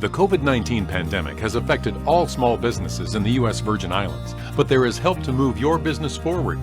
The COVID-19 pandemic has affected all small businesses in the U.S. Virgin Islands, but there is help to move your business forward.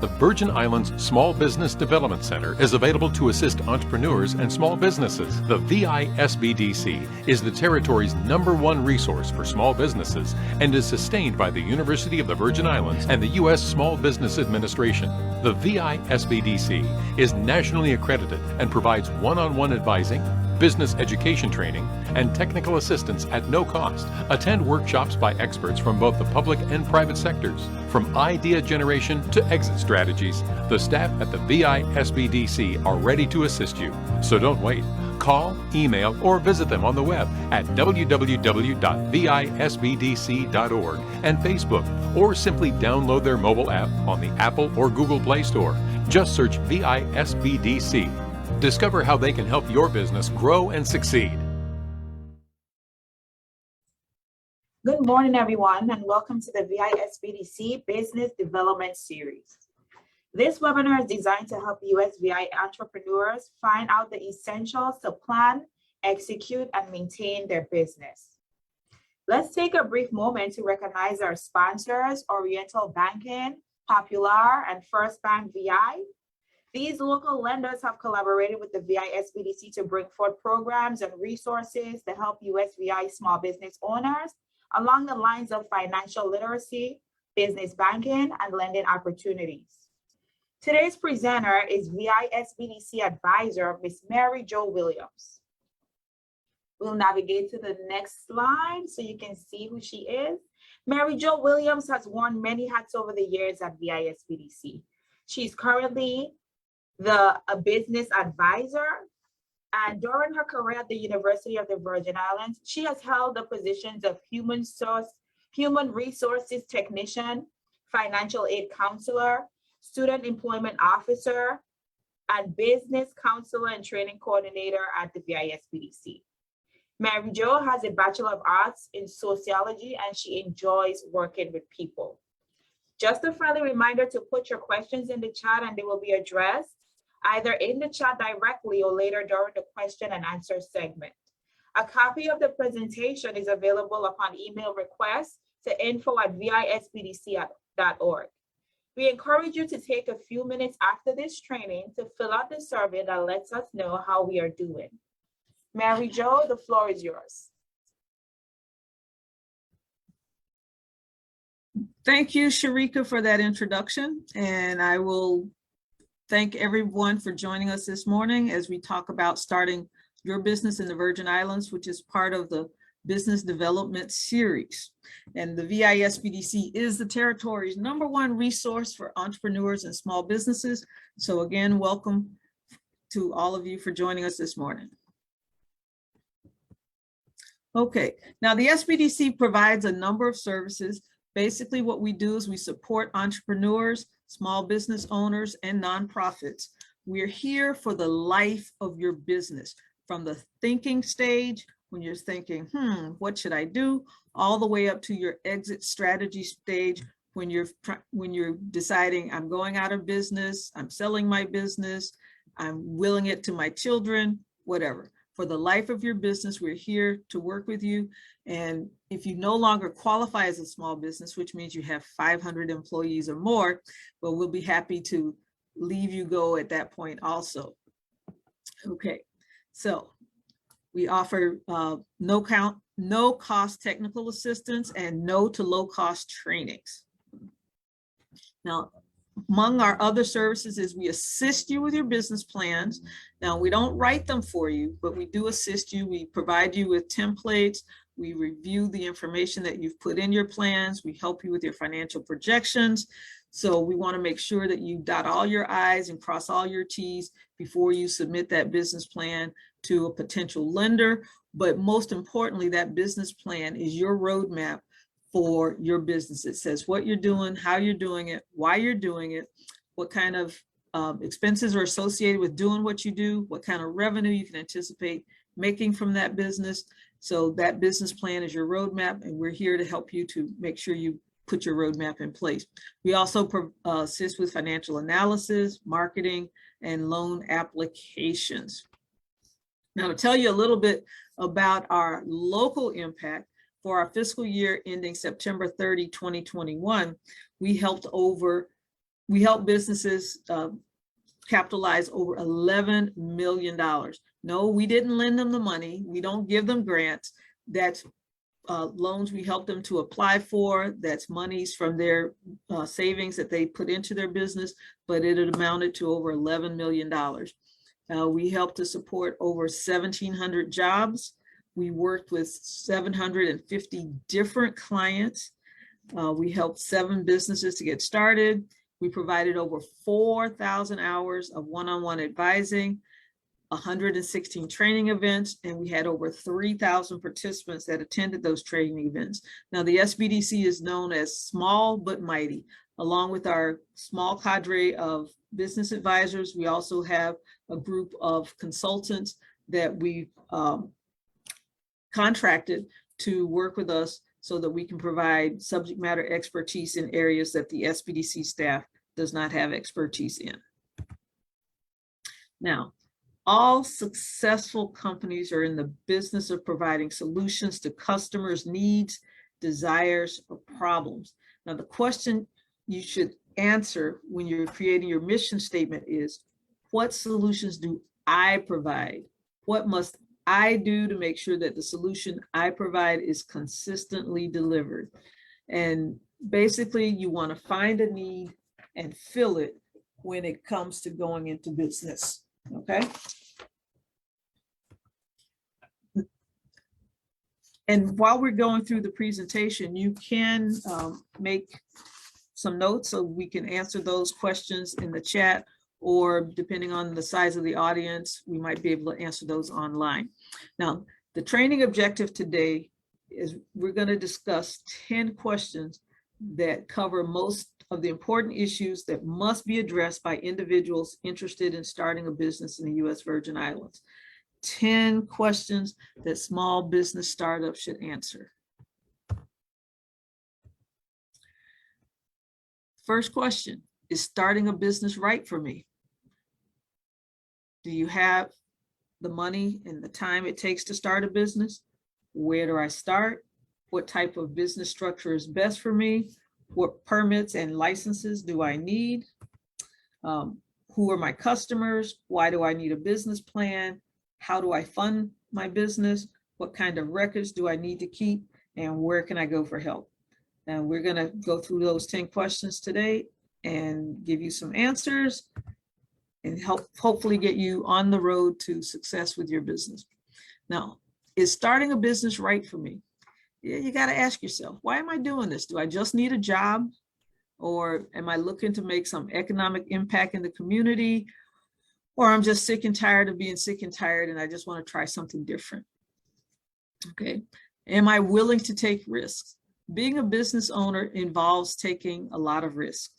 The Virgin Islands Small Business Development Center is available to assist entrepreneurs and small businesses. The VI SBDC is the territory's #1 resource for small businesses and is sustained by the University of the Virgin Islands and the U.S. Small Business Administration. The VI SBDC is nationally accredited and provides one-on-one advising, business education training, and technical assistance at no cost. Attend workshops by experts from both the public and private sectors. From idea generation to exit strategies, the staff at the VI SBDC are ready to assist you. So don't wait. Call, email, or visit them on the web at www.visbdc.org and Facebook, or simply download their mobile app on the Apple or Google Play Store. Just search VI SBDC. Discover how they can help your business grow and succeed. Good morning, everyone, and welcome to the VI SBDC Business Development Series. This webinar is designed to help USVI entrepreneurs find out the essentials to plan, execute, and maintain their business. Let's take a brief moment to recognize our sponsors, Oriental Banking, Popular, and First Bank VI. These local lenders have collaborated with the VI SBDC to bring forth programs and resources to help USVI small business owners along the lines of financial literacy, business banking, and lending opportunities. Today's presenter is VI SBDC advisor, Ms. Mary Jo Williams. We'll navigate to the next slide so you can see who she is. Mary Jo Williams has worn many hats over the years at VI SBDC. She's currently a business advisor, and during her career at the University of the Virgin Islands, she has held the positions of human resources technician, financial aid counselor, student employment officer, and business counselor and training coordinator at the VI SBDC. Mary Jo has a Bachelor of Arts in sociology, and she enjoys working with people. Just a friendly reminder to put your questions in the chat, and they will be addressed either in the chat directly or later during the question and answer segment. A copy of the presentation is available upon email request to info@visbdc.org. We encourage you to take a few minutes after this training to fill out the survey that lets us know how we are doing. Mary Jo, the floor is yours. Thank you, Sharika, for that introduction, and I will thank everyone for joining us this morning as we talk about starting your business in the Virgin Islands, which is part of the Business Development Series. And the VI SBDC is the territory's #1 resource for entrepreneurs and small businesses. So again, welcome to all of you for joining us this morning. Okay, now the SBDC provides a number of services. Basically, what we do is we support entrepreneurs, small business owners, and nonprofits. We're here for the life of your business, from the thinking stage, when you're thinking, what should I do, all the way up to your exit strategy stage, when you're deciding, I'm going out of business, I'm selling my business, I'm willing it to my children, whatever. For the life of your business, we're here to work with you. And if you no longer qualify as a small business, which means you have 500 employees or more, well, we'll be happy to leave you go at that point also. Okay, so we offer no cost technical assistance and no to low cost trainings. Now, among our other services is we assist you with your business plans. Now, we don't write them for you, but we do assist you. We provide you with templates. We review the information that you've put in your plans. We help you with your financial projections. So we want to make sure that you dot all your I's and cross all your T's before you submit that business plan to a potential lender. But most importantly, that business plan is your roadmap for your business. It says what you're doing, how you're doing it, why you're doing it, what kind of expenses are associated with doing what you do, what kind of revenue you can anticipate making from that business. So that business plan is your roadmap, and we're here to help you to make sure you put your roadmap in place. We also assist with financial analysis, marketing, and loan applications. Now, to tell you a little bit about our local impact for our fiscal year ending September 30, 2021, we helped businesses capitalize over $11 million. No, we didn't lend them the money. We don't give them grants. That's loans we help them to apply for. That's monies from their savings that they put into their business, but it had amounted to over $11 million. We helped to support over 1,700 jobs. We worked with 750 different clients. We helped 7 businesses to get started. We provided over 4,000 hours of one-on-one advising, 116 training events, and we had over 3,000 participants that attended those training events. Now, the SBDC is known as small but mighty. Along with our small cadre of business advisors, we also have a group of consultants that we contracted to work with us so that we can provide subject matter expertise in areas that the SBDC staff does not have expertise in. Now, all successful companies are in the business of providing solutions to customers' needs, desires, or problems. Now, the question you should answer when you're creating your mission statement is, what solutions do I provide? What must I do to make sure that the solution I provide is consistently delivered? And basically, you want to find a need and fill it when it comes to going into business, okay? And while we're going through the presentation, you can make some notes so we can answer those questions in the chat, or depending on the size of the audience, we might be able to answer those online. Now, the training objective today is we're going to discuss 10 questions that cover most of the important issues that must be addressed by individuals interested in starting a business in the U.S. Virgin Islands. 10 questions that small business startups should answer. First question, is starting a business right for me? Do you have the money and the time it takes to start a business? Where do I start? What type of business structure is best for me? What permits and licenses do I need? Who are my customers? Why do I need a business plan? How do I fund my business? What kind of records do I need to keep? And where can I go for help? And we're going to go through those 10 questions today and give you some answers and hopefully get you on the road to success with your business. Now, is starting a business right for me? You got to ask yourself, why am I doing this? Do I just need a job? Or am I looking to make some economic impact in the community? Or I'm just sick and tired of being sick and tired and I just want to try something different. Okay. Am I willing to take risks? Being a business owner involves taking a lot of risks.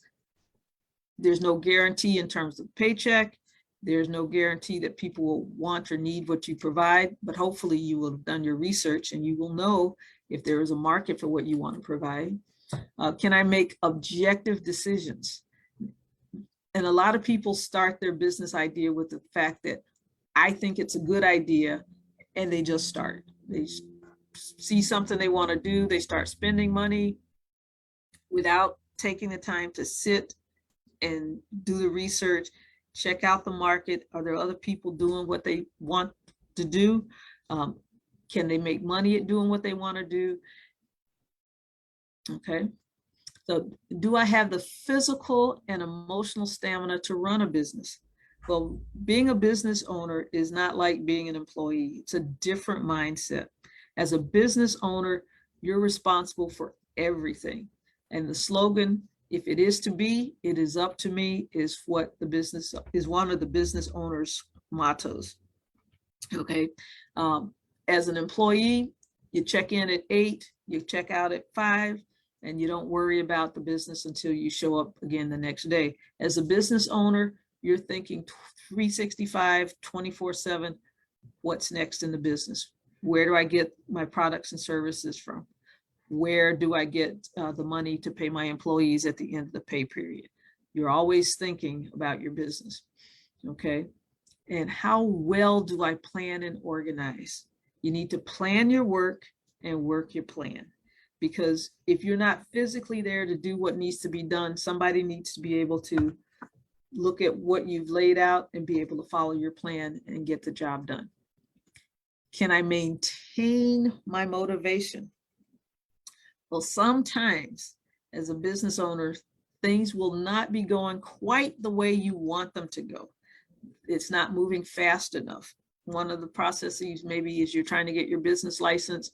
There's no guarantee in terms of paycheck. There's no guarantee that people will want or need what you provide, but hopefully you will have done your research and you will know if there is a market for what you want to provide. Can I make objective decisions? And a lot of people start their business idea with the fact that I think it's a good idea, and they just start. They see something they want to do, they start spending money without taking the time to sit and do the research, check out the market. Are there other people doing what they want to do? Can they make money at doing what they want to do? Okay. So do I have the physical and emotional stamina to run a business? Well, being a business owner is not like being an employee. It's a different mindset. As a business owner, you're responsible for everything. And the slogan, if it is to be, it is up to me, is what the business is one of the business owners' mottos. Okay. As an employee, you check in at 8, you check out at 5, and you don't worry about the business until you show up again the next day. As a business owner, you're thinking 365, 24/7, what's next in the business? Where do I get my products and services from? Where do I get the money to pay my employees at the end of the pay period? You're always thinking about your business, okay? And how well do I plan and organize? You need to plan your work and work your plan. Because if you're not physically there to do what needs to be done, somebody needs to be able to look at what you've laid out and be able to follow your plan and get the job done. Can I maintain my motivation? Well, sometimes as a business owner, things will not be going quite the way you want them to go. It's not moving fast enough. One of the processes maybe is you're trying to get your business license.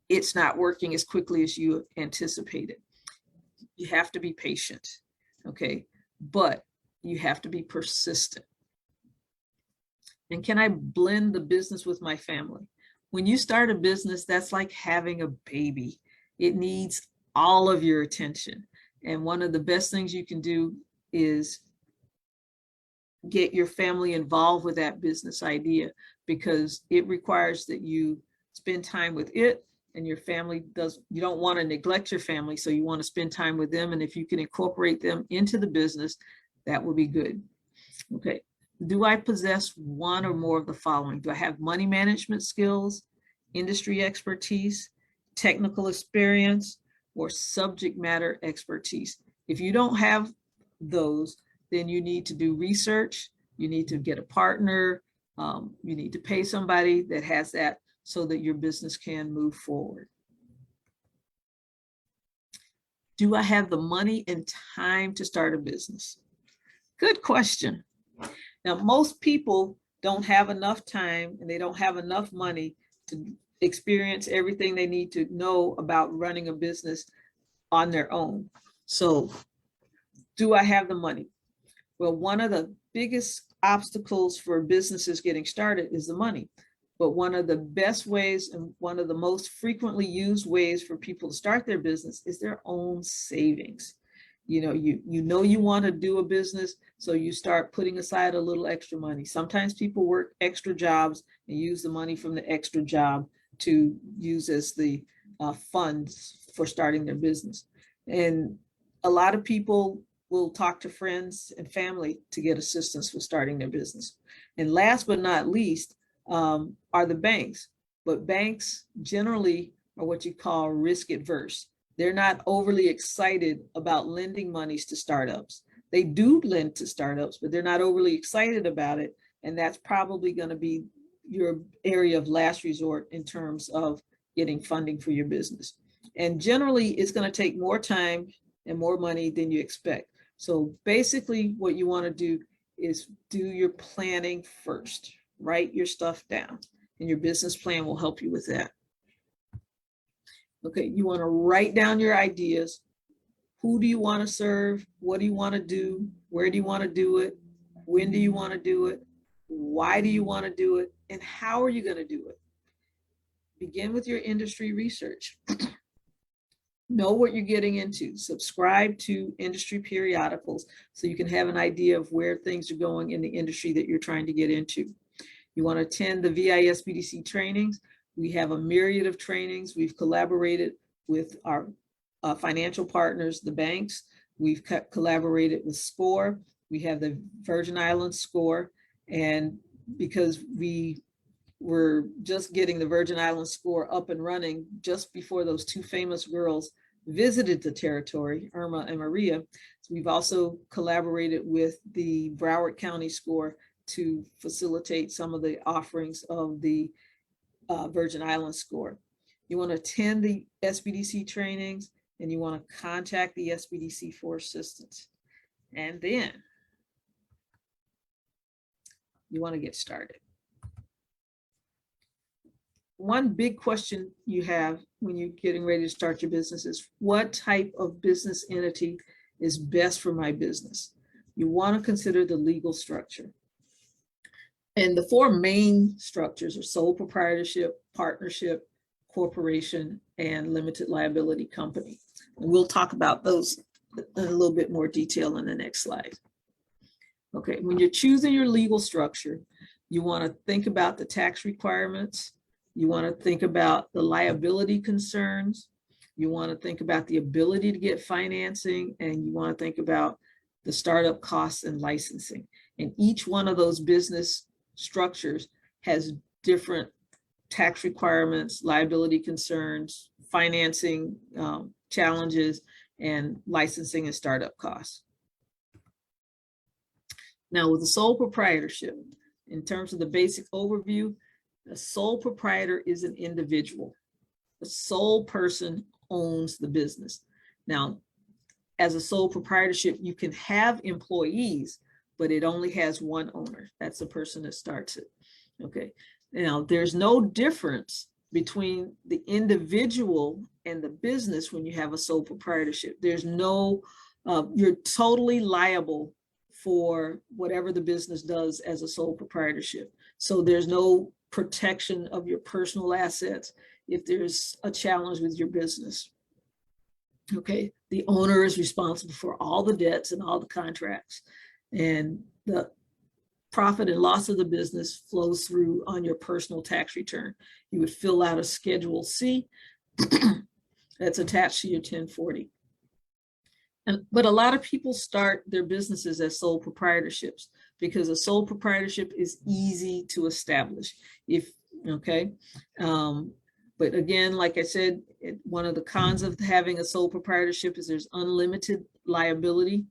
It's not working as quickly as you anticipated. You have to be patient, okay? But you have to be persistent. And can I blend the business with my family? When you start a business, that's like having a baby. It needs all of your attention. And one of the best things you can do is get your family involved with that business idea, because it requires that you spend time with it, and your family you don't want to neglect your family, so you want to spend time with them. And if you can incorporate them into the business, that would be good. Okay. Do I possess one or more of the following? Do I have money management skills, industry expertise, technical experience, or subject matter expertise? If you don't have those, then you need to do research. You need to get a partner. You need to pay somebody that has that so that your business can move forward. Do I have the money and time to start a business? Good question. Now, most people don't have enough time and they don't have enough money to experience everything they need to know about running a business on their own. So, do I have the money? Well, one of the biggest obstacles for businesses getting started is the money. But one of the best ways and one of the most frequently used ways for people to start their business is their own savings. You know you want to do a business, so you start putting aside a little extra money. Sometimes people work extra jobs and use the money from the extra job to use as the funds for starting their business. And a lot of people will talk to friends and family to get assistance with starting their business. And last but not least are the banks. But banks generally are what you call risk adverse. They're not overly excited about lending monies to startups. They do lend to startups, but they're not overly excited about it. And that's probably going to be your area of last resort in terms of getting funding for your business. And generally, it's going to take more time and more money than you expect. So basically, what you want to do is do your planning first. Write your stuff down, and your business plan will help you with that. Okay, you want to write down your ideas. Who do you want to serve? What do you want to do? Where do you want to do it? When do you want to do it? Why do you want to do it? And how are you going to do it? Begin with your industry research. Know what you're getting into. Subscribe to industry periodicals so you can have an idea of where things are going in the industry that you're trying to get into. You want to attend the VI SBDC trainings. We have a myriad of trainings. We've collaborated with our financial partners, the banks. We've collaborated with SCORE. We have the Virgin Islands SCORE. And because we were just getting the Virgin Islands SCORE up and running just before those two famous girls visited the territory, Irma and Maria, so we've also collaborated with the Broward County SCORE to facilitate some of the offerings of the Virgin Islands SCORE. You want to attend the SBDC trainings, and you want to contact the SBDC for assistance. And then you want to get started. One big question you have when you're getting ready to start your business is, what type of business entity is best for my business? You want to consider the legal structure. And the four main structures are sole proprietorship, partnership, corporation, and limited liability company. And we'll talk about those in a little bit more detail in the next slide. Okay, when you're choosing your legal structure, you want to think about the tax requirements. You want to think about the liability concerns. You want to think about the ability to get financing, and you want to think about the startup costs and licensing. And each one of those business structures has different tax requirements, liability concerns, financing challenges, and licensing and startup costs. Now, with the sole proprietorship, in terms of the basic overview, a sole proprietor is an individual. The sole person owns the business. Now, as a sole proprietorship, you can have employees, but it only has one owner. That's the person that starts it. Okay. Now, there's no difference between the individual and the business when you have a sole proprietorship. There's no, you're totally liable for whatever the business does as a sole proprietorship. So there's no protection of your personal assets if there's a challenge with your business. Okay, the owner is responsible for all the debts and all the contracts, and the profit and loss of the business flows through on your personal tax return. You would fill out a Schedule C that's attached to your 1040. But a lot of people start their businesses as sole proprietorships because a sole proprietorship is easy to establish. But again, like I said, one of the cons of having a sole proprietorship is there's unlimited liability.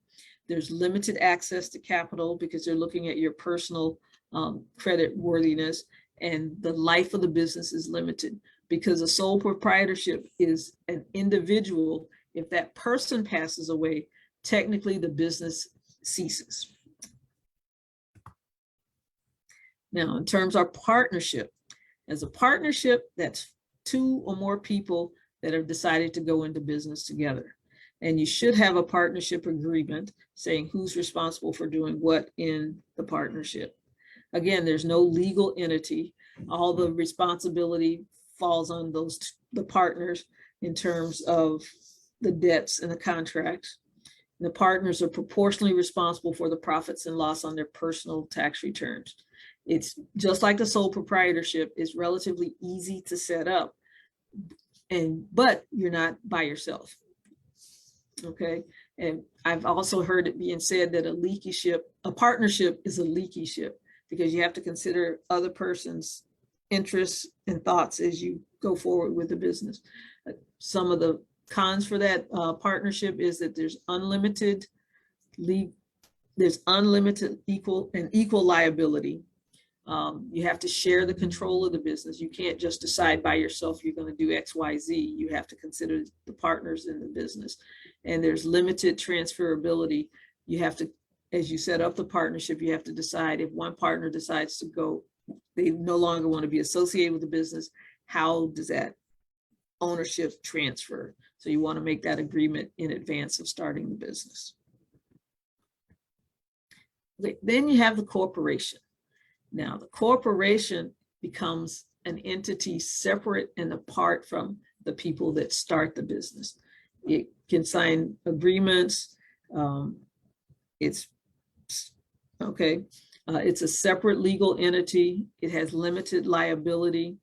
There's limited access to capital because they're looking at your personal credit worthiness, and the life of the business is limited because a sole proprietorship is an individual. If that person passes away, technically the business ceases. Now, in terms of partnership, as a partnership, that's two or more people that have decided to go into business together. And you should have a partnership agreement saying who's responsible for doing what in the partnership. Again, there's no legal entity. All the responsibility falls on the partners in terms of the debts and the contracts. The partners are proportionally responsible for the profits and loss on their personal tax returns. It's just like the sole proprietorship is relatively easy to set up, but you're not by yourself. Okay, and I've also heard it being said that a partnership is a leaky ship because you have to consider other person's interests and thoughts as you go forward with the business. Some of the cons for that partnership is that there's unlimited equal liability. You have to share the control of the business. You can't just decide by yourself you're going to do X, Y, Z. You have to consider the partners in the business. And there's limited transferability. You have to, as you set up the partnership, you have to decide if one partner decides to go, they no longer want to be associated with the business, how does that ownership transfer? So you want to make that agreement in advance of starting the business. Then you have the corporation. Now, the corporation becomes an entity separate and apart from the people that start the business. It can sign agreements. It's a separate legal entity. It has limited liability.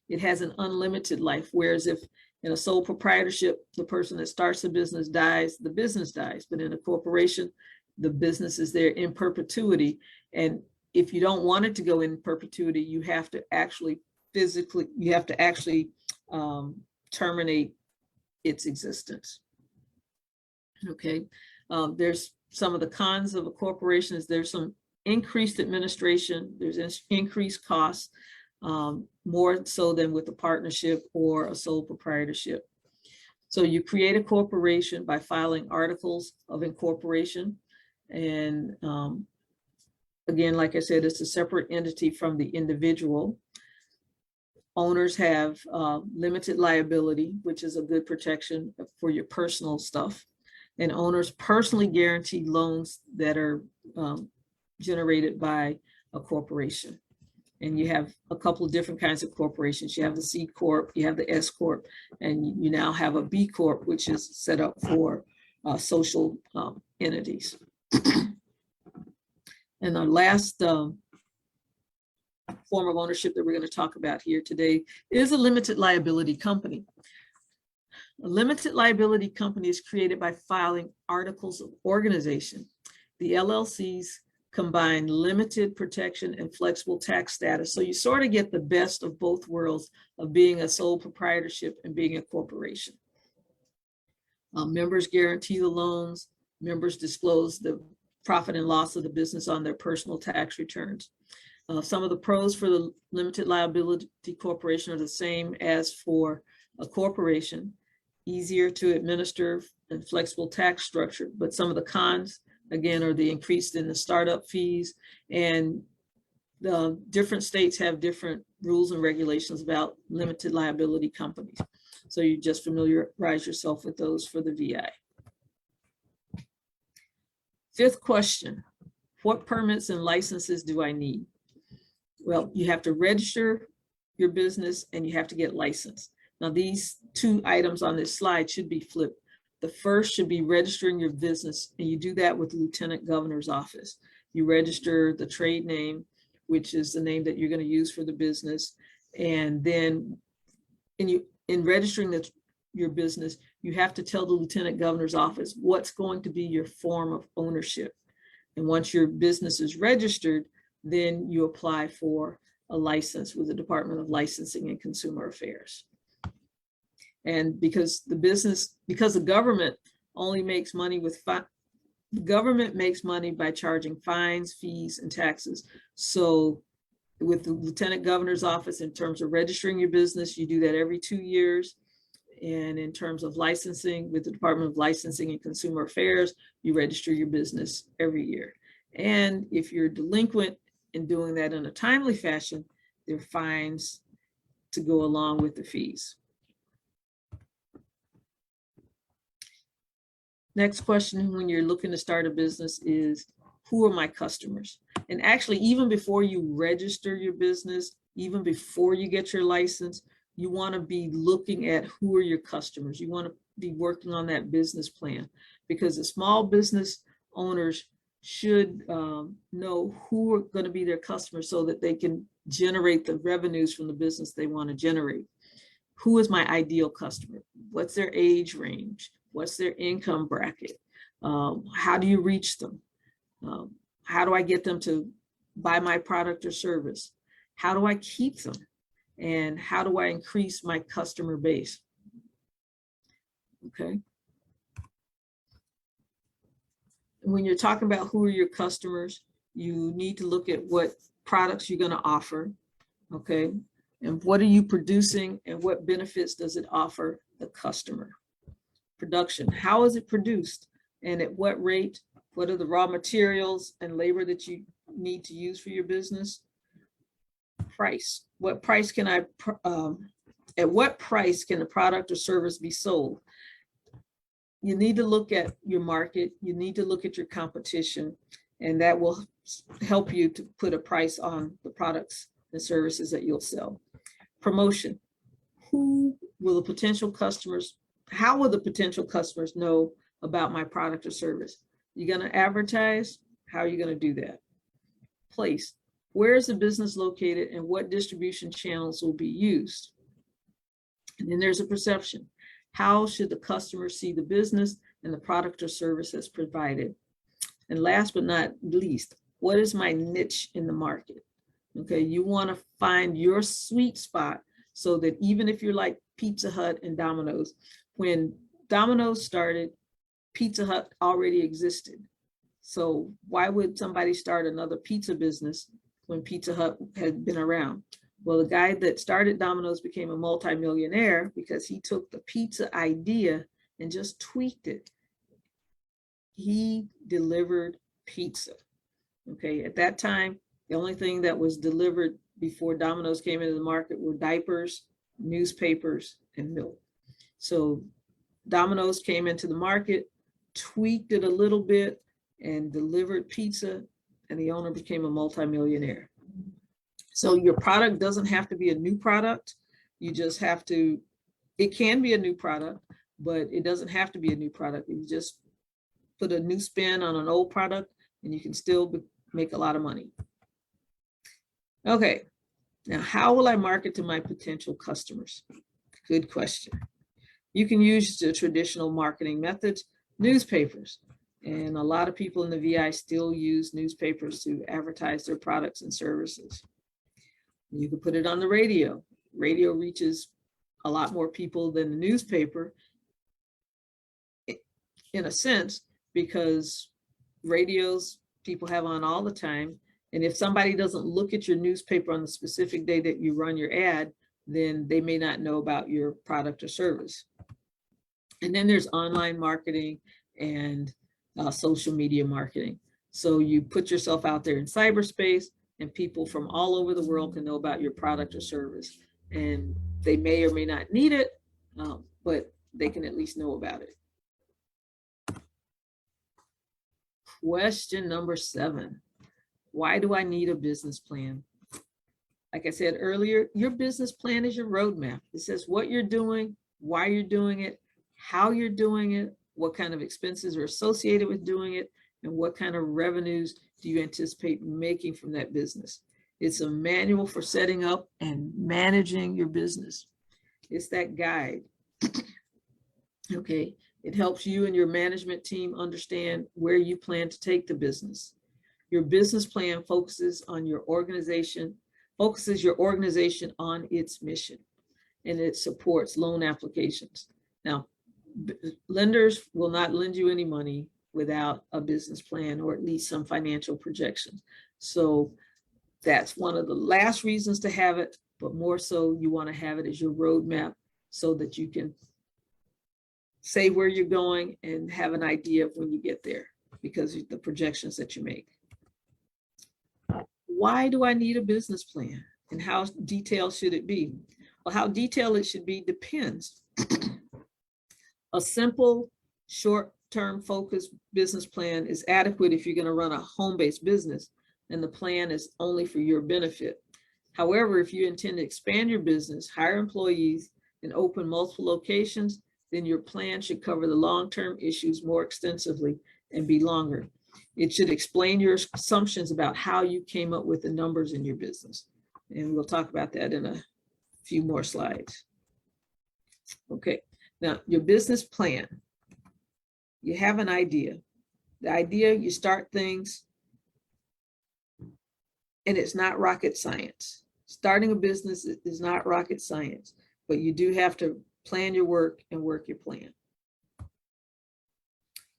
It has an unlimited life. Whereas if in a sole proprietorship, the person that starts the business dies, the business dies. But in a corporation, the business is there in perpetuity. And if you don't want it to go in perpetuity, you have to actually terminate its existence. Okay, there's some of the cons of a corporation is there's some increased administration, there's increased costs, more so than with a partnership or a sole proprietorship. So you create a corporation by filing articles of incorporation. And again, like I said, it's a separate entity from the individual. Owners have limited liability, which is a good protection for your personal stuff. And owners personally guarantee loans that are generated by a corporation. And you have a couple of different kinds of corporations. You have the C Corp, you have the S Corp, and you now have a B Corp, which is set up for social entities. And our last form of ownership that we're going to talk about here today is a limited liability company. A limited liability company is created by filing articles of organization. The LLCs combine limited protection and flexible tax status. So you sort of get the best of both worlds of being a sole proprietorship and being a corporation. Members guarantee the loans. Members disclose the profit and loss of the business on their personal tax returns. Some of the pros for the limited liability corporation are the same as for a corporation: easier to administer and flexible tax structure. But some of the cons, again, are the increase in the startup fees, and the different states have different rules and regulations about limited liability companies. So you just familiarize yourself with those for the VI. Fifth question: what permits and licenses do I need? Well, you have to register your business and you have to get licensed. Now, these two items on this slide should be flipped. The first should be registering your business, and you do that with the Lieutenant Governor's office. You register the trade name, which is the name that you're going to use for the business. And then in registering your business, you have to tell the Lieutenant Governor's office what's going to be your form of ownership. And once your business is registered, then you apply for a license with the Department of Licensing and Consumer Affairs. And because the government only makes money the government makes money by charging fines, fees, and taxes. So with the Lieutenant Governor's office, in terms of registering your business, you do that every 2 years. And in terms of licensing, with the Department of Licensing and Consumer Affairs, you register your business every year. And if you're delinquent in doing that in a timely fashion, there are fines to go along with the fees. Next question when you're looking to start a business is, who are my customers? And actually, even before you register your business, even before you get your license, you want to be looking at who are your customers. You want to be working on that business plan, because the small business owners should know who are going to be their customers so that they can generate the revenues from the business they want to generate. Who is my ideal customer? What's their age range? What's their income bracket? How do you reach them? How do I get them to buy my product or service? How do I keep them? And how do I increase my customer base? Okay. When you're talking about who are your customers, you need to look at what products you're going to offer, okay? And what are you producing and what benefits does it offer the customer? Production, how is it produced and at what rate? What are the raw materials and labor that you need to use for your business? Price, what price can at what price can a product or service be sold? You need to look at your market, you need to look at your competition, and that will help you to put a price on the products and services that you'll sell. Promotion, who will the potential customers, how will the potential customers know about my product or service? You're going to advertise, how are you going to do that? Place, where is the business located and what distribution channels will be used? And then there's a perception. How should the customer see the business and the product or service that's provided? And last but not least, what is my niche in the market? Okay, you want to find your sweet spot so that even if you're like Pizza Hut and Domino's, when Domino's started, Pizza Hut already existed. So why would somebody start another pizza business when Pizza Hut had been around? Well, the guy that started Domino's became a multimillionaire because he took the pizza idea and just tweaked it. He delivered pizza. Okay, at that time, the only thing that was delivered before Domino's came into the market were diapers, newspapers, and milk. So Domino's came into the market, tweaked it a little bit, and delivered pizza, and the owner became a multimillionaire. So your product doesn't have to be a new product. You just have to, it can be a new product, but it doesn't have to be a new product. You just put a new spin on an old product and you can still make a lot of money. Okay, now how will I market to my potential customers? Good question. You can use the traditional marketing methods, newspapers. And a lot of people in the VI still use newspapers to advertise their products and services. You can put it on the radio. Radio reaches a lot more people than the newspaper, in a sense, because radios people have on all the time. And if somebody doesn't look at your newspaper on the specific day that you run your ad, then they may not know about your product or service. And then there's online marketing and social media marketing. So you put yourself out there in cyberspace, and people from all over the world can know about your product or service. And they may or may not need it, but they can at least know about it. Question number 7. Why do I need a business plan? Like I said earlier, your business plan is your roadmap. It says what you're doing, why you're doing it, how you're doing it, what kind of expenses are associated with doing it, and what kind of revenues do you anticipate making from that business. It's a manual for setting up and managing your business. It's that guide. Okay, it helps you and your management team understand where you plan to take the business. Your business plan focuses your organization on its mission, and it supports loan applications. Now, lenders will not lend you any money without a business plan or at least some financial projections. So that's one of the last reasons to have it, but more so you want to have it as your roadmap so that you can say where you're going and have an idea of when you get there because of the projections that you make. Why do I need a business plan, and how detailed should it be? Well, how detailed it should be depends. A simple, short-term focused business plan is adequate if you're going to run a home-based business, and the plan is only for your benefit. However, if you intend to expand your business, hire employees, and open multiple locations, then your plan should cover the long-term issues more extensively and be longer. It should explain your assumptions about how you came up with the numbers in your business. And we'll talk about that in a few more slides. Okay, now your business plan. You have an idea. The idea, you start things, and it's not rocket science. Starting a business is not rocket science, but you do have to plan your work and work your plan.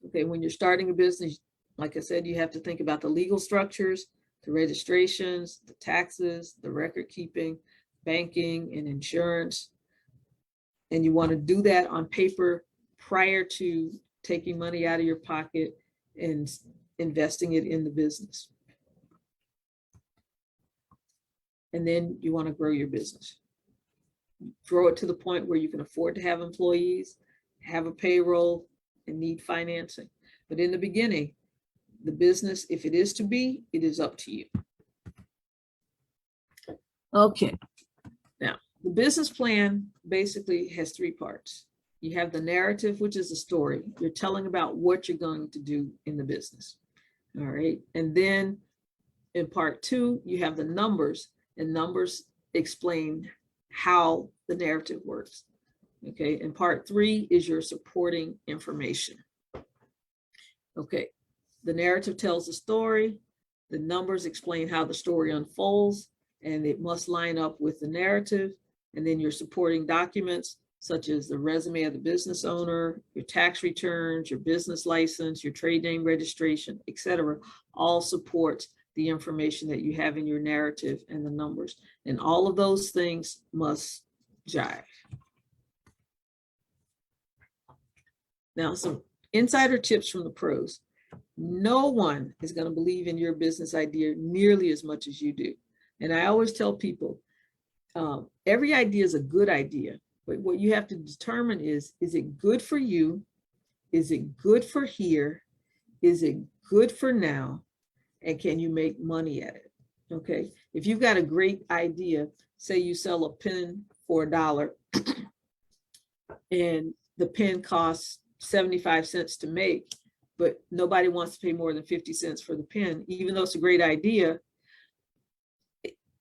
Okay, when you're starting a business, like I said, you have to think about the legal structures, the registrations, the taxes, the record keeping, banking, and insurance. And you want to do that on paper prior to taking money out of your pocket and investing it in the business. And then you want to grow your business. Grow it to the point where you can afford to have employees, have a payroll, and need financing. But in the beginning, the business, if it is to be, it is up to you. Okay. Now, the business plan basically has 3 parts. You have the narrative, which is the story. You're telling about what you're going to do in the business. All right. And then in part 2, you have the numbers, and numbers explain how the narrative works. Okay. And part 3 is your supporting information. Okay. The narrative tells the story. The numbers explain how the story unfolds, and it must line up with the narrative. And then your supporting documents, such as the resume of the business owner, your tax returns, your business license, your trade name registration, etc., all supports the information that you have in your narrative and the numbers. And all of those things must jive. Now, some insider tips from the pros. No one is going to believe in your business idea nearly as much as you do. And I always tell people, every idea is a good idea, but what you have to determine is it good for you? Is it good for here? Is it good for now? And can you make money at it? Okay. If you've got a great idea, say you sell a pen for $1 and the pen costs 75 cents to make, but nobody wants to pay more than 50 cents for the pen, even though it's a great idea,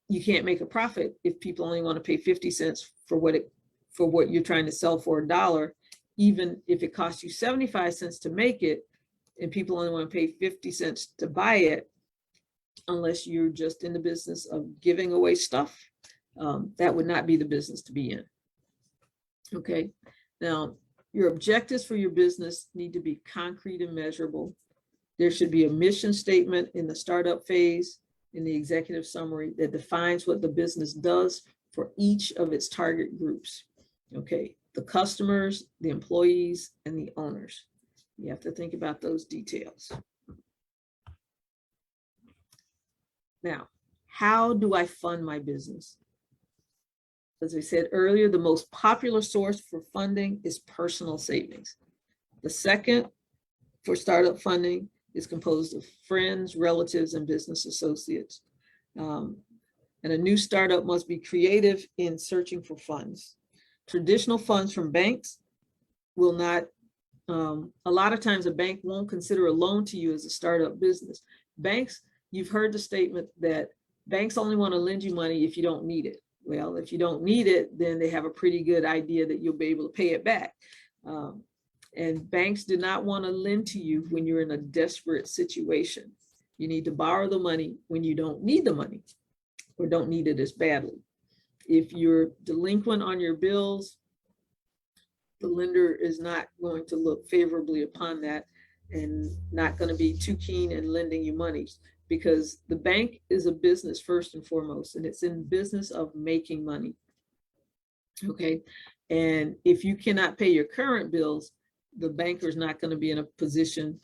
you can't make a profit if people only want to pay 50 cents for what you're trying to sell for $1, even if it costs you 75 cents to make it. and people only want to pay 50 cents to buy it, unless you're just in the business of giving away stuff, that would not be the business to be in. Okay, now your objectives for your business need to be concrete and measurable. There should be a mission statement in the startup phase, in the executive summary, that defines what the business does for each of its target groups. Okay, the customers, the employees, and the owners. You have to think about those details. Now, how do I fund my business? As I said earlier, the most popular source for funding is personal savings. The second for startup funding is composed of friends, relatives, and business associates. And a new startup must be creative in searching for funds. Traditional funds from banks will not, a lot of times a bank won't consider a loan to you as a startup business. Banks, you've heard the statement that banks only want to lend you money if you don't need it. Well, if you don't need it, then they have a pretty good idea that you'll be able to pay it back. And banks do not want to lend to you when you're in a desperate situation. You need to borrow the money when you don't need the money or don't need it as badly. If you're delinquent on your bills, the lender is not going to look favorably upon that and not going to be too keen in lending you money, because the bank is a business first and foremost, and it's in business of making money. Okay, and if you cannot pay your current bills, the banker is not going to be in a position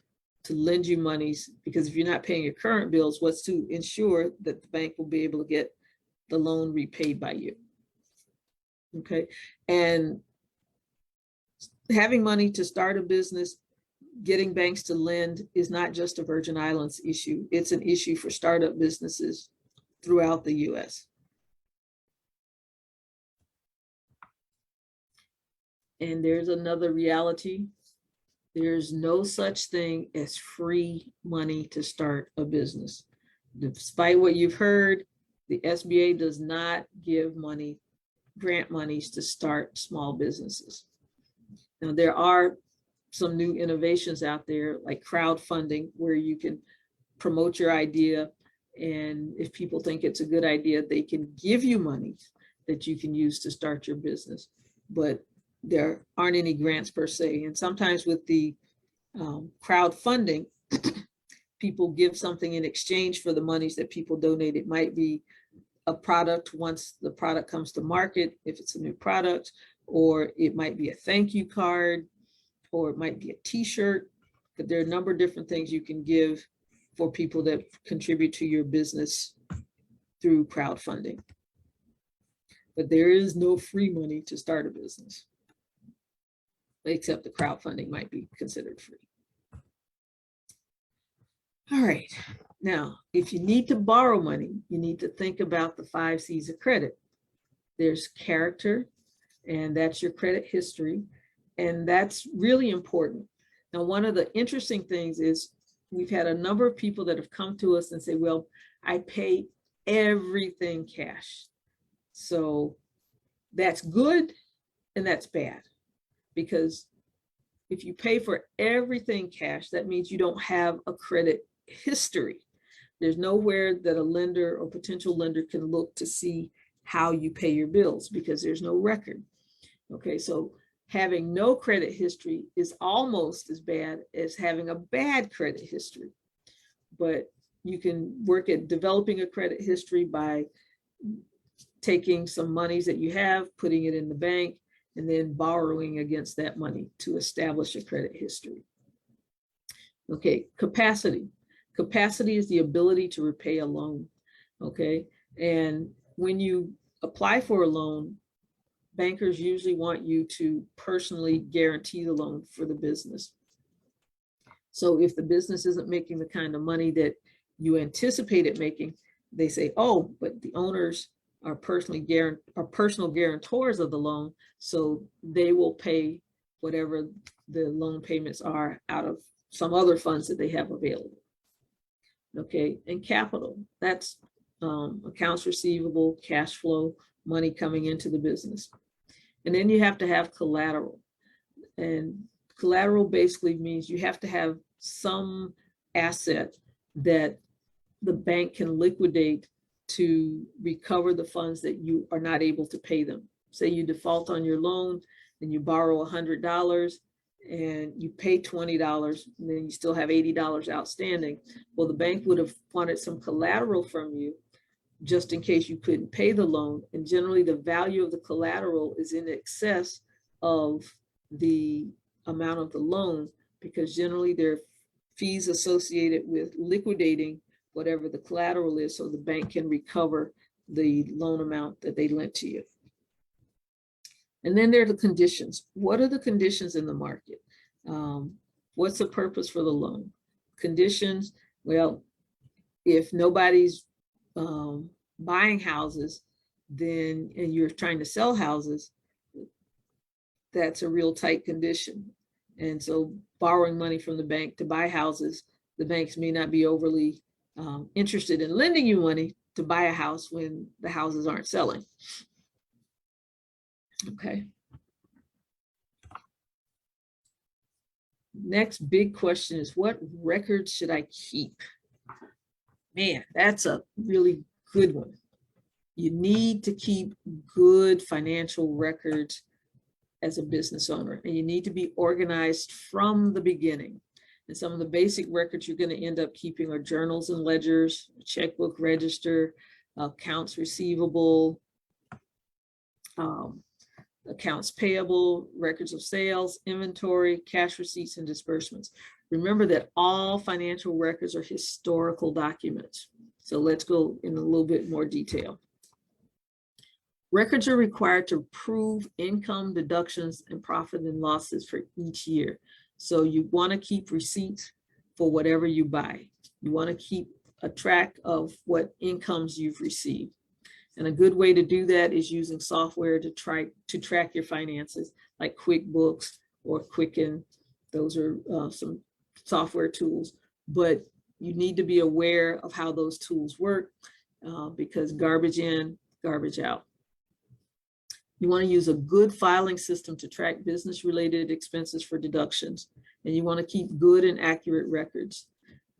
to lend you monies, because if you're not paying your current bills, what's to ensure that the bank will be able to get the loan repaid by you? Okay, and having money to start a business, getting banks to lend is not just a Virgin Islands issue. It's an issue for startup businesses throughout the US. And there's another reality. There's no such thing as free money to start a business. Despite what you've heard, the SBA does not give money, grant monies to start small businesses. Now, there are some new innovations out there like crowdfunding, where you can promote your idea, and if people think it's a good idea, they can give you money that you can use to start your business. But there aren't any grants per se. And sometimes with the crowdfunding, people give something in exchange for the monies that people donate. It might be a product once the product comes to market, if it's a new product, or it might be a thank you card, or it might be a t-shirt. But there are a number of different things you can give for people that contribute to your business through crowdfunding. But there is no free money to start a business, except the crowdfunding might be considered free. All right, now, if you need to borrow money, you need to think about the 5 C's of credit. There's character, and that's your credit history. And that's really important. Now, one of the interesting things is we've had a number of people that have come to us and say, well, I pay everything cash. So that's good and that's bad, because if you pay for everything cash, that means you don't have a credit history. There's nowhere that a lender or potential lender can look to see how you pay your bills, because there's no record. Okay, so having no credit history is almost as bad as having a bad credit history. But you can work at developing a credit history by taking some monies that you have, putting it in the bank, and then borrowing against that money to establish a credit history. Okay, capacity. Capacity is the ability to repay a loan. Okay, and when you apply for a loan, bankers usually want you to personally guarantee the loan for the business. So if the business isn't making the kind of money that you anticipate it making, they say, oh, but the owners are personal guarantors of the loan, so they will pay whatever the loan payments are out of some other funds that they have available. Okay, and capital, that's accounts receivable, cash flow, money coming into the business. And then you have to have collateral. And collateral basically means you have to have some asset that the bank can liquidate to recover the funds that you are not able to pay them. Say you default on your loan and you borrow $100 and you pay $20, and then you still have $80 outstanding. Well, the bank would have wanted some collateral from you just in case you couldn't pay the loan. And generally the value of the collateral is in excess of the amount of the loan, because generally there are fees associated with liquidating whatever the collateral is, so the bank can recover the loan amount that they lent to you. And then there are the conditions. What are the conditions in the market? What's the purpose for the loan? Conditions, well, if nobody's buying houses, then, and you're trying to sell houses, that's a real tight condition. And so borrowing money from the bank to buy houses, the banks may not be overly interested in lending you money to buy a house when the houses aren't selling. Okay. Next big question is, what records should I keep? Man, that's a really good one. You need to keep good financial records as a business owner, and you need to be organized from the beginning. And some of the basic records you're going to end up keeping are journals and ledgers, checkbook register, accounts receivable, accounts payable, records of sales, inventory, cash receipts, and disbursements. Remember that all financial records are historical documents. So let's go in a little bit more detail. Records are required to prove income, deductions, and profit and losses for each year. So you want to keep receipts for whatever you buy. You want to keep a track of what incomes you've received. And a good way to do that is using software to track your finances, like QuickBooks or Quicken. Those are some software tools, but you need to be aware of how those tools work because garbage in, garbage out. You want to use a good filing system to track business-related expenses for deductions, and you want to keep good and accurate records,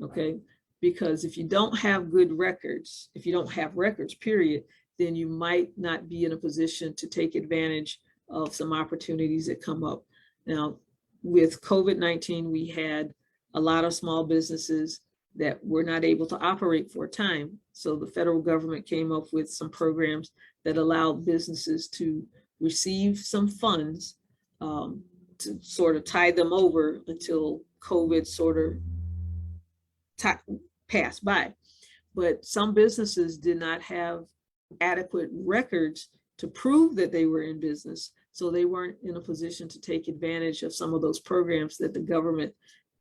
okay? Because if you don't have good records, if you don't have records, period, then you might not be in a position to take advantage of some opportunities that come up. Now, with COVID-19, we had a lot of small businesses that were not able to operate for a time. So the federal government came up with some programs that allowed businesses to receive some funds to sort of tide them over until COVID sort of passed by. But some businesses did not have adequate records to prove that they were in business. So they weren't in a position to take advantage of some of those programs that the government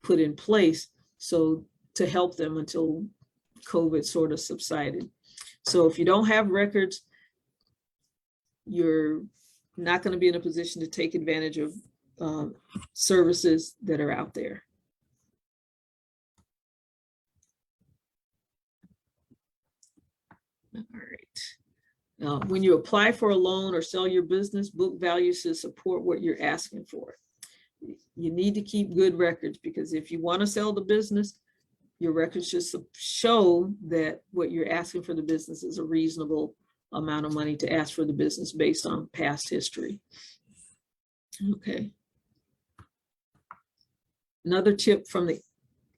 put in place so to help them until COVID sort of subsided. So if you don't have records, you're not going to be in a position to take advantage of services that are out there. All right. When you apply for a loan or sell your business, book value should support what you're asking for. You need to keep good records because if you want to sell the business, your records should show that what you're asking for the business is a reasonable amount of money to ask for the business based on past history. Okay. Another tip from the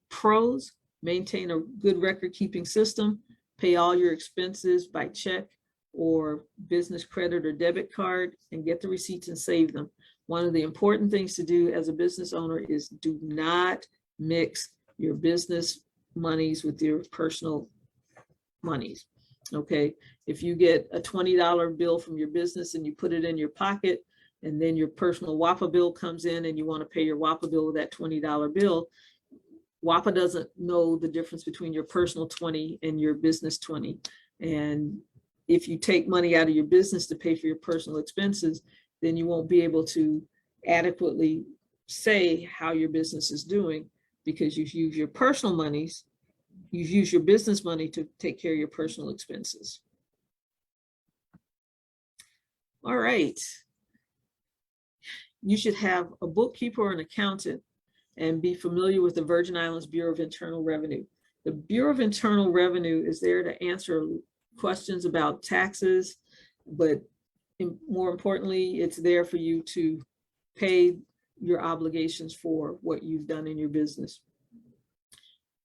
pros, maintain a good record keeping system, pay all your expenses by check or business credit or debit card, and get the receipts and save them. One of the important things to do as a business owner is do not mix your business monies with your personal monies. Okay, if you get a $20 bill from your business and you put it in your pocket, and then your personal WAPA bill comes in and you want to pay your WAPA bill with that $20 bill, WAPA doesn't know the difference between your personal 20 and your business 20. And if you take money out of your business to pay for your personal expenses, then you won't be able to adequately say how your business is doing because you've used your personal monies, you've used your business money to take care of your personal expenses. All right. You should have a bookkeeper or an accountant and be familiar with the Virgin Islands Bureau of Internal Revenue. The Bureau of Internal Revenue is there to answer questions about taxes, but more importantly, it's there for you to pay your obligations for what you've done in your business.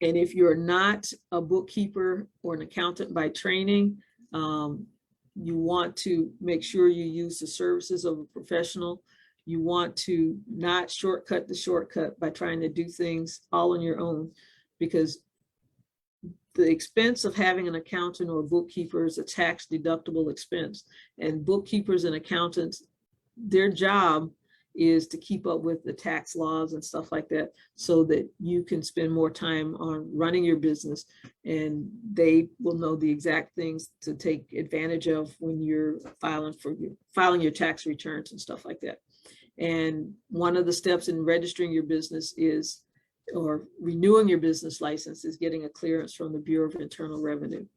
And if you're not a bookkeeper or an accountant by training, you want to make sure you use the services of a professional. You want to not shortcut the shortcut by trying to do things all on your own, because the expense of having an accountant or bookkeeper is a tax deductible expense. And bookkeepers and accountants, their job is to keep up with the tax laws and stuff like that, so that you can spend more time on running your business, and they will know the exact things to take advantage of when you're filing your tax returns and stuff like that. And one of the steps in registering your business is, or renewing your business license, is getting a clearance from the Bureau of Internal Revenue.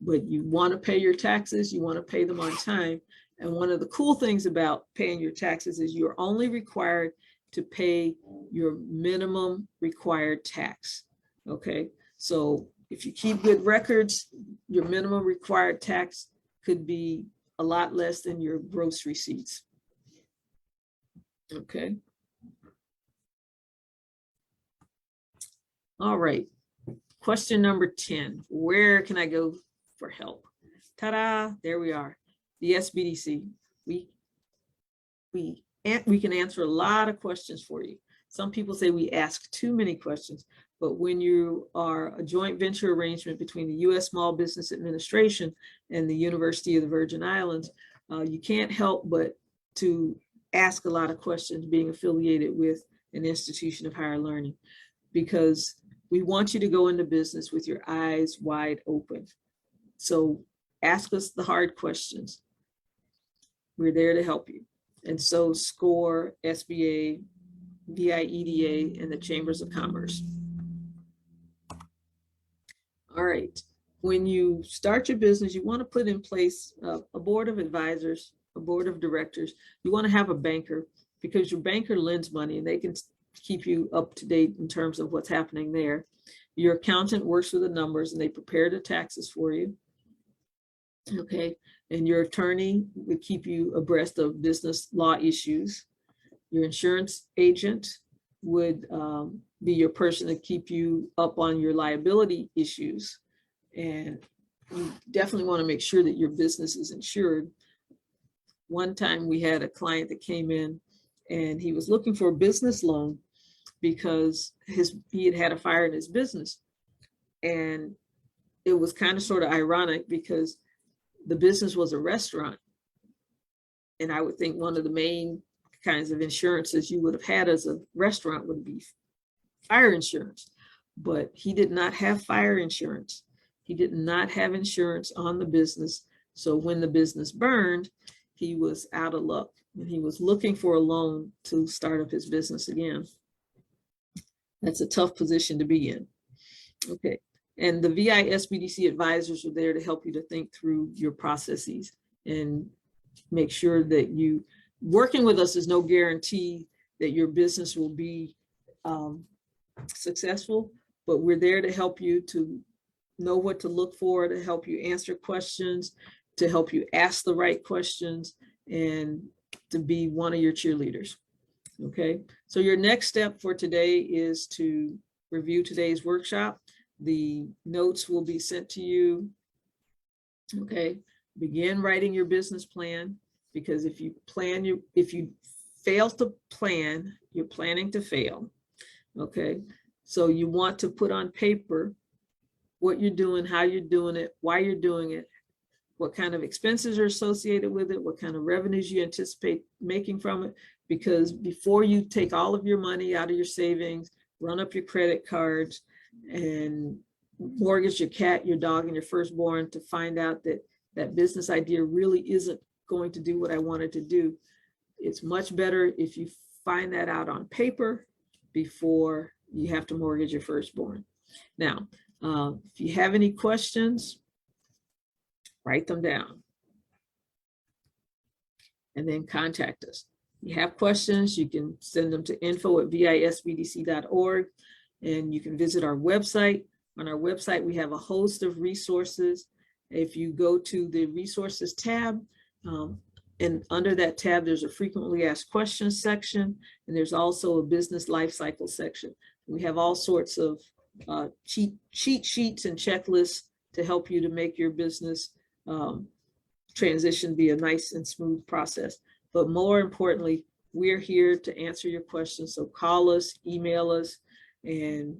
But you want to pay your taxes, you want to pay them on time. And one of the cool things about paying your taxes is you're only required to pay your minimum required tax. Okay, so if you keep good records, your minimum required tax could be a lot less than your gross receipts. Okay. All right. Question number 10. Where can I go for help? Ta-da, there we are. The SBDC. We can answer a lot of questions for you. Some people say we ask too many questions, but when you are a joint venture arrangement between the U.S. Small Business Administration and the University of the Virgin Islands, you can't help but to ask a lot of questions being affiliated with an institution of higher learning, because we want you to go into business with your eyes wide open. So ask us the hard questions. We're there to help you. And so SCORE, SBA, VIEDA, and the Chambers of Commerce. All right. When you start your business, you want to put in place a board of advisors, a board of directors. You want to have a banker, because your banker lends money and they can keep you up to date in terms of what's happening there. Your accountant works with the numbers and they prepare the taxes for you. Okay, and your attorney would keep you abreast of business law issues. Your insurance agent would be your person to keep you up on your liability issues. And you definitely want to make sure that your business is insured. One time we had a client that came in and he was looking for a business loan because he had had a fire in his business. And it was kind of sort of ironic because the business was a restaurant. And I would think one of the main kinds of insurances you would have had as a restaurant would be fire insurance. But he did not have fire insurance. He did not have insurance on the business. So when the business burned, he was out of luck and he was looking for a loan to start up his business again. That's a tough position to be in. Okay. And the VI SBDC advisors are there to help you to think through your processes and make sure that working with us is no guarantee that your business will be successful, but we're there to help you to know what to look for, to help you answer questions, to help you ask the right questions, and to be one of your cheerleaders. Okay, so your next step for today is to review today's workshop. The notes will be sent to you. Okay, begin writing your business plan, because if you fail to plan, you're planning to fail. Okay, so you want to put on paper what you're doing, how you're doing it, why you're doing it, what kind of expenses are associated with it, what kind of revenues you anticipate making from it, because before you take all of your money out of your savings, run up your credit cards, and mortgage your cat, your dog, and your firstborn to find out that that business idea really isn't going to do what I wanted to do. It's much better if you find that out on paper before you have to mortgage your firstborn. Now, if you have any questions, write them down and then contact us. you have questions, you can send them to info@visbdc.org, and you can visit our website. On our website, we have a host of resources. If you go to the resources tab, and under that tab, there's a frequently asked questions section, and there's also a business life cycle section. We have all sorts of cheat sheets and checklists to help you to make your business transition be a nice and smooth process. But more importantly, we're here to answer your questions. So call us, email us, and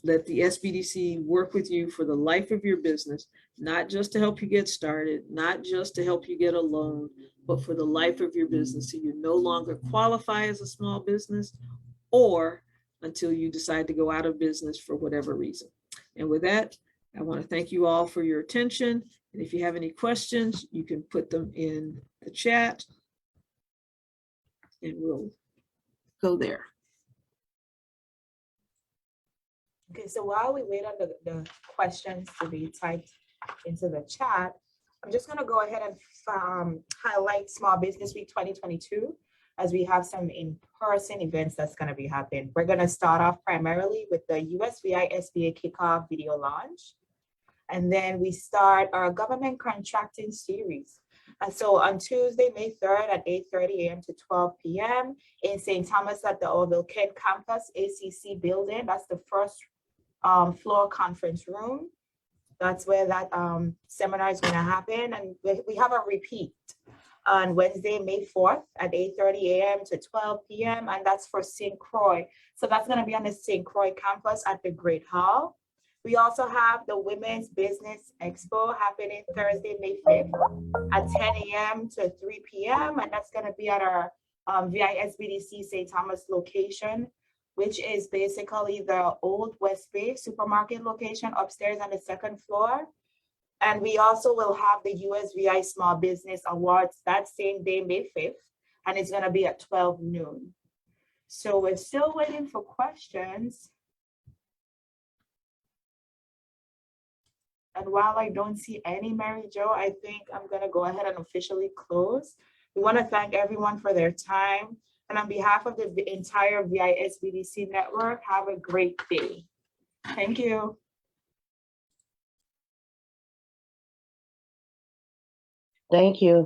let the SBDC work with you for the life of your business, not just to help you get started, not just to help you get a loan, but for the life of your business. So you no longer qualify as a small business, or until you decide to go out of business for whatever reason. And with that, I want to thank you all for your attention. And if you have any questions, you can put them in the chat and we'll go there. Okay, so while we wait on the questions to be typed into the chat, I'm just going to go ahead and highlight Small Business Week 2022, as we have some in-person events that's going to be happening. We're going to start off primarily with the USVI SBA kickoff video launch. And then we start our government contracting series. And so on Tuesday, May 3rd at 8:30 a.m. to 12 p.m. in St. Thomas at the Orville Kent Campus ACC building. That's the first floor conference room. That's where that seminar is going to happen. And we have a repeat on Wednesday, May 4th at 8:30 a.m. to 12 p.m. And that's for St. Croix. So that's going to be on the St. Croix campus at the Great Hall. We also have the Women's Business Expo happening Thursday, May 5th at 10 a.m. to 3 p.m. And that's going to be at our VISBDC St. Thomas location, which is basically the old West Bay supermarket location upstairs on the second floor. And we also will have the USVI Small Business Awards that same day, May 5th, and it's going to be at 12 noon. So we're still waiting for questions. And while I don't see any, Mary Jo, I think I'm going to go ahead and officially close. We want to thank everyone for their time. And on behalf of the entire VISBDC network, have a great day. Thank you. Thank you.